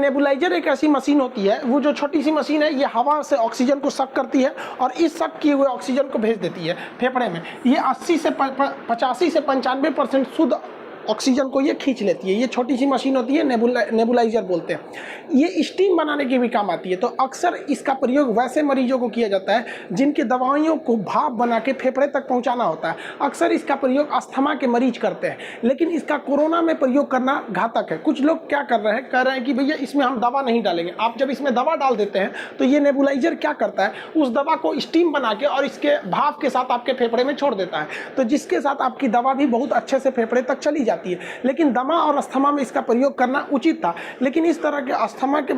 Nebuliser एक ऐसी machine होती है, वो जो छोटी सी मशीन है, ये हवा से ऑक्सीजन को सक करती है और इस सक किए हुए ऑक्सीजन को भेज देती है फेफड़े में। ये 80 से 85 से 95% शुद्ध ऑक्सीजन को ये खींच लेती है। ये छोटी सी मशीन होती है, नेबुलाइजर बोलते हैं। ये स्टीम बनाने के भी काम आती है। तो अक्सर इसका प्रयोग वैसे मरीजों को किया जाता है जिनकी दवाइयों को भाप बना के फेफड़े तक पहुंचाना होता है। अक्सर इसका प्रयोग अस्थमा के मरीज करते हैं, लेकिन इसका कोरोना में प्रयोग करना घातक है। कुछ लोग क्या कर रहे हैं, कह रहे हैं कि भैया इसमें हम दवा नहीं डालेंगे। आप जब इसमें दवा डाल देते हैं तो ये नेबुलाइजर क्या करता है, उस दवा को स्टीम बना के और इसके भाप के साथ आपके फेफड़े में छोड़ देता है, तो जिसके साथ आपकी दवा भी बहुत अच्छे से फेफड़े तक चली जाती है। लेकिन दमा और अस्थमा में इसका प्रयोग करना उचित था, लेकिन इस तरह के अस्थमा के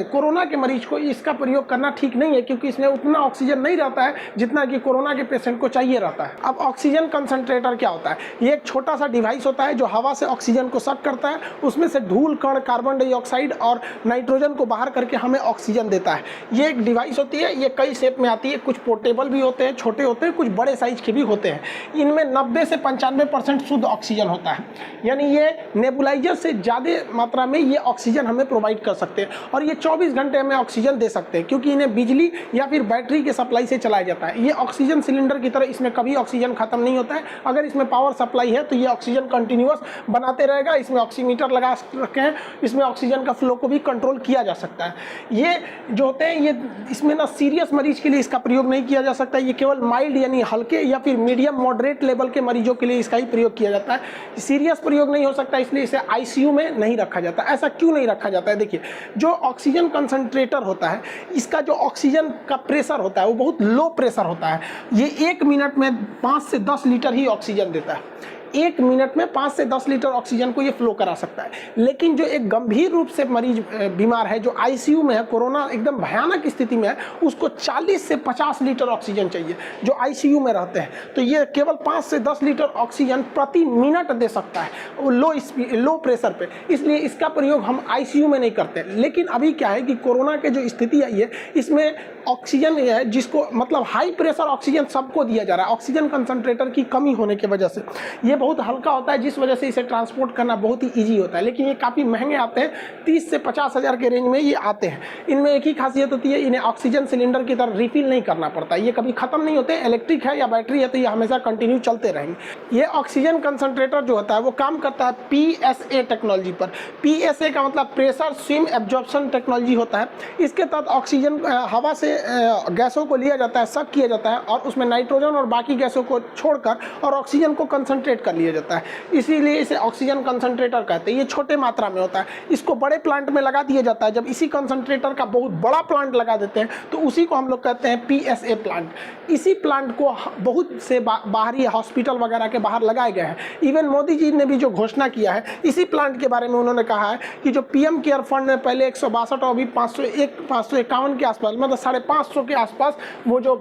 कोरोना के मरीज को इसका प्रयोग करना ठीक नहीं है, क्योंकि इसमें उतना ऑक्सीजन नहीं रहता है जितना कि कोरोना के पेशेंट को चाहिए रहता है। अब ऑक्सीजन कंसंट्रेटर क्या होता है? ये एक छोटा सा डिवाइस होता है जो हवा से ऑक्सीजन को सक करता है, उसमें से धूल कण, कार्बन डाइऑक्साइड और नाइट्रोजन को बाहर करके हमें ऑक्सीजन देता है। ये एक डिवाइस होती है, ये कई शेप में आती है, कुछ पोर्टेबल भी होते हैं, छोटे होते हैं, कुछ बड़े साइज के भी होते हैं। इनमें 90 से 95% शुद्ध ऑक्सीजन होता है, यानी ये नेबुलाइजर से ज़्यादा मात्रा में ये ऑक्सीजन हमें प्रोवाइड कर सकते हैं और ये 24 घंटे हमें ऑक्सीजन दे सकते हैं, क्योंकि इन्हें बिजली या फिर बैटरी के सप्लाई से चलाया जाता है। ये ऑक्सीजन सिलेंडर की तरह इसमें कभी ऑक्सीजन खत्म नहीं होता है। अगर इसमें पावर सप्लाई है तो ये ऑक्सीजन कंटिन्यूअस बनाते रहेगा। इसमें ऑक्सीमीटर लगा रखे हैं, इसमें ऑक्सीजन का फ्लो को भी कंट्रोल किया जा सकता है। ये जो होते हैं, ये इसमें ना सीरियस मरीज के लिए इसका प्रयोग नहीं किया जा सकता। ये केवल माइल्ड यानी हल्के या फिर मीडियम मॉडरेट लेवल के मरीजों के लिए इसका ही प्रयोग किया जाता है। सीरियस प्रयोग नहीं हो सकता, इसलिए इसे आईसीयू में नहीं रखा जाता। ऐसा क्यों नहीं रखा जाता है? देखिए, जो ऑक्सीजन कंसंट्रेटर होता है, इसका जो ऑक्सीजन का प्रेशर होता है वो बहुत लो प्रेशर होता है। ये 1 मिनट में 5 से 10 लीटर ही ऑक्सीजन देता है। 1 मिनट में 5 से 10 लीटर ऑक्सीजन को ये फ्लो करा सकता है। लेकिन जो एक गंभीर रूप से मरीज बीमार है, जो आईसीयू में है, कोरोना एकदम भयानक स्थिति में है, उसको 40 से 50 लीटर ऑक्सीजन चाहिए, जो आईसीयू में रहते हैं। तो ये केवल 5 से 10 लीटर ऑक्सीजन प्रति मिनट दे सकता है लो प्रेशर पे, इसलिए इसका प्रयोग हम आईसीयू में नहीं करते। लेकिन अभी क्या है कि कोरोना के जो स्थिति आई है, इसमें ऑक्सीजन है जिसको मतलब हाई प्रेशर ऑक्सीजन सबको दिया जा रहा है। ऑक्सीजन कंसंट्रेटर की कमी होने की वजह से ये बहुत हल्का होता है, जिस वजह से इसे ट्रांसपोर्ट करना बहुत ही ईजी होता है। लेकिन ये काफ़ी महंगे आते हैं, 30 से 50 हज़ार के रेंज में ये आते हैं। इनमें एक ही खासियत होती है, इन्हें ऑक्सीजन सिलेंडर की तरह रिफिल नहीं करना पड़ता। ये कभी खत्म नहीं होते। इलेक्ट्रिक है या बैटरी है तो ये हमेशा कंटिन्यू चलते रहेंगे। ये ऑक्सीजन कंसंट्रेटर जो होता है वो काम करता है PSA टेक्नोलॉजी पर। PSA का मतलब प्रेशर स्विम एब्जॉर्प्शन टेक्नोलॉजी होता है। इसके तहत ऑक्सीजन हवा से गैसों को लिया जाता है, सक किया जाता है और उसमें नाइट्रोजन और बाकी गैसों को छोड़कर और ऑक्सीजन को कंसंट्रेट कर लिया जाता है। इसीलिए इसे ऑक्सीजन कंसंट्रेटर कहते हैं। ये छोटे मात्रा में होता है, इसको बड़े प्लांट में लगा दिया जाता है। जब इसी कंसंट्रेटर का बहुत बड़ा प्लांट लगा देते हैं तो उसी को हम लोग कहते हैं PSA प्लांट। इसी प्लांट को बहुत से बाहरी हॉस्पिटल वगैरह के बाहर लगाए गए हैं। इवन मोदी जी ने भी जो घोषणा किया है इसी प्लांट के बारे में, उन्होंने कहा है कि जो PM केयर फंड में पहले 162 और अभी 551 के आसपास, मतलब 550 के आसपास वो जो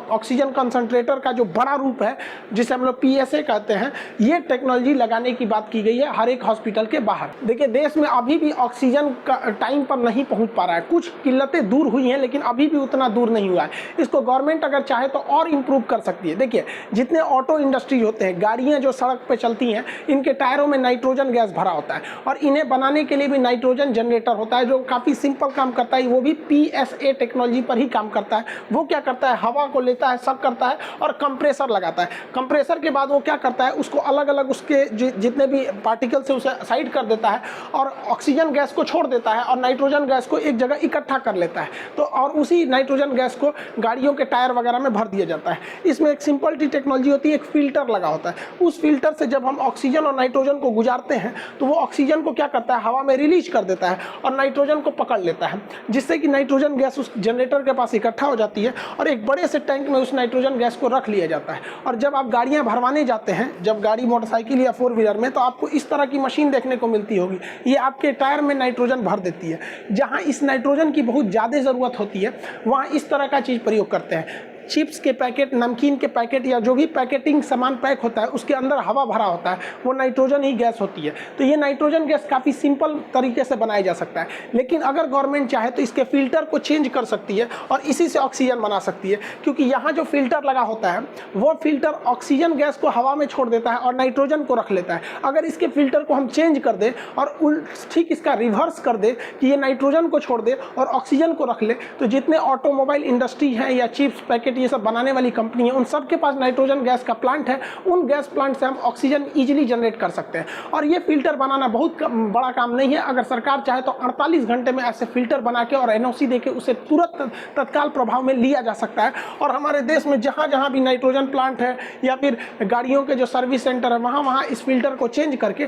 ऑक्सीजन कंसंट्रेटर का जो बड़ा रूप है जिसे हम लोग PSA कहते हैं, ये टेक्नोलॉजी लगाने की बात की गई है हर एक हॉस्पिटल के बाहर। देखिए, देश में अभी भी ऑक्सीजन का टाइम पर नहीं पहुंच पा रहा है। कुछ किल्लतें दूर हुई हैं, लेकिन अभी भी उतना दूर नहीं हुआ है। इसको गवर्नमेंट अगर चाहे तो और इम्प्रूव कर सकती है। देखिए, जितने ऑटो इंडस्ट्री होते हैं, गाड़ियां जो सड़क पे चलती हैं, इनके टायरों में नाइट्रोजन गैस भरा होता है और इन्हें बनाने के लिए भी नाइट्रोजन जनरेटर होता है जो काफ़ी सिंपल काम करता है। वो भी PSA टेक्नोलॉजी पर ही काम करता है। वो क्या करता है, हवा को लेता है, सक करता है और कंप्रेसर लगाता है। कंप्रेसर के बाद वो क्या करता है, उसको अलग अलग उसके जितने भी पार्टिकल से उसे साइड कर देता है और ऑक्सीजन गैस को छोड़ देता है और नाइट्रोजन गैस को एक जगह इकट्ठा कर लेता है। तो और उसी नाइट्रोजन गैस को गाड़ियों के टायर वगैरह में भर दिया जाता है। इसमें एक सिंपल टी टेक्नोलॉजी होती है, एक फिल्टर लगा होता है। उस फिल्टर से जब हम ऑक्सीजन और नाइट्रोजन को गुजारते हैं तो वो ऑक्सीजन को क्या करता है, हवा में रिलीज कर देता है और नाइट्रोजन को पकड़ लेता है, जिससे कि नाइट्रोजन गैस उस जनरेटर के पास इकट्ठा हो जाती है और एक बड़े से टैंक में उस नाइट्रोजन गैस को रख लिया जाता है। और जब आप गाड़ियां भरवाने जाते हैं, जब गाड़ी मोटरसाइकिल या 4 व्हीलर में, तो आपको इस तरह की मशीन देखने को मिलती होगी। ये आपके टायर में नाइट्रोजन भर देती है। जहां इस नाइट्रोजन की बहुत ज़्यादा ज़रूरत होती है वहां इस तरह का चीज़ प्रयोग करते हैं। चिप्स के पैकेट, नमकीन के पैकेट या जो भी पैकेटिंग सामान पैक होता है उसके अंदर हवा भरा होता है, वो नाइट्रोजन ही गैस होती है। तो ये नाइट्रोजन गैस काफ़ी सिंपल तरीके से बनाया जा सकता है, लेकिन अगर गवर्नमेंट चाहे तो इसके फिल्टर को चेंज कर सकती है और इसी से ऑक्सीजन बना सकती है, क्योंकि यहाँ जो फिल्टर लगा होता है वो फिल्टर ऑक्सीजन गैस को हवा में छोड़ देता है और नाइट्रोजन को रख लेता है। अगर इसके फिल्टर को हम चेंज कर दें और ठीक इसका रिवर्स कर दे कि ये नाइट्रोजन को छोड़ दे और ऑक्सीजन को रख ले, तो जितने ऑटोमोबाइल इंडस्ट्री हैं या चिप्स पैकेट ये सब बनाने वाली कंपनी है, उन सब के पास नाइट्रोजन गैस का प्लांट है। उन गैस प्लांट से हम ऑक्सीजन ईजिली जनरेट कर सकते हैं। और ये फिल्टर बनाना बहुत बड़ा काम नहीं है। अगर सरकार चाहे तो 48 घंटे में ऐसे फिल्टर बना के और एनओसी देके उसे तुरंत तत्काल प्रभाव में लिया जा सकता है। और हमारे देश में जहाँ जहाँ भी नाइट्रोजन प्लांट है या फिर गाड़ियों के जो सर्विस सेंटर है, वहाँ वहाँ इस फिल्टर को चेंज करके